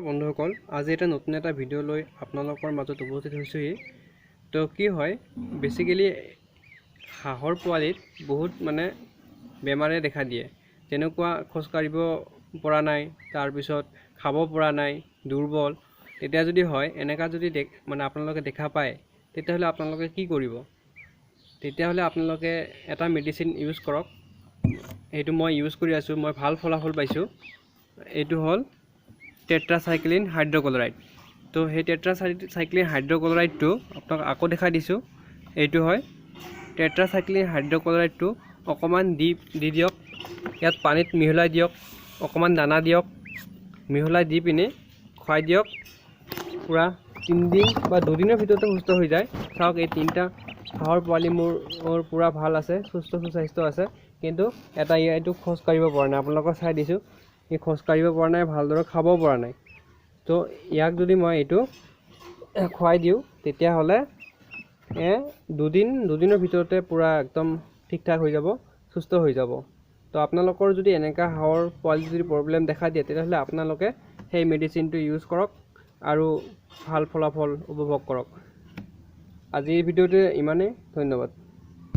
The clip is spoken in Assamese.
বন্ধুসকল, আজি এটা নতুন এটা ভিডিও লৈ আপোনালোকৰ মাজত উপস্থিত হৈছোহি। তো কি হয়, বেসিক্যালি হাঁহৰ পোৱালিত বহুত বেমাৰে দেখা দিয়ে। যেনেকুৱা খোজ কাঢ়িব পৰা নাই, তাৰ পিছত খাব পৰা নাই, দুৰ্বল। তেতিয়া যদি হয় এনেকা যদি আপোনালোকে দেখা পায়, তেতিয়াহ'লে আপোনালোকে কি কৰিব? তেতিয়াহ'লে আপোনালোকে এটা মেডিচিন ইউজ কৰক। এইটো মই ইউজ কৰি আছোঁ, মই ভাল ফলাফল পাইছোঁ। এইটো হ'ল টেট্ৰাচাইক্লিন হাইড্ৰক্লৰাইড। তো সেই টেট্ৰাচাইক্লিন হাইড্ৰক্লৰাইডটো আপোনাক আকৌ দেখাই দিছোঁ। এইটো হয় টেট্ৰাচাইক্লিন হাইড্ৰক্লৰাইডটো। অকণমান দি দিয়ক, ইয়াত পানীত মিহলাই দিয়ক, অকণমান দানা দিয়ক, মিহলাই দি পিনে খুৱাই দিয়ক। পূৰা 3 দিন বা 2 দিনৰ ভিতৰতে সুস্থ হৈ যায়। চাওক, এই 3টা হাঁহৰ পোৱালি মোৰ পূৰা ভাল আছে, সুস্বাস্থ্য আছে। কিন্তু এইটো খোজ কাঢ়িব পৰা নাই। আপোনালোকক চাই দিছোঁ, ই খোজ কাঢ়িব পৰা নাই, ভালদৰে খাব পৰা নাই। তো ইয়াক যদি মই এইটো খুৱাই দিওঁ, তেতিয়াহ'লে 2 দিনৰ ভিতৰতে পূৰা একদম ঠিক ঠাক হৈ যাব, সুস্থ হৈ যাব। তো আপোনালোকৰ যদি এনেকুৱা হাঁহৰ পোৱালি যদি প্ৰব্লেম দেখা দিয়ে, তেতিয়াহ'লে আপোনালোকে সেই মেডিচিনটো ইউজ কৰক আৰু ভাল ফলাফল উপভোগ কৰক। আজিৰ ভিডিঅ'টো ইমানেই। ধন্যবাদ।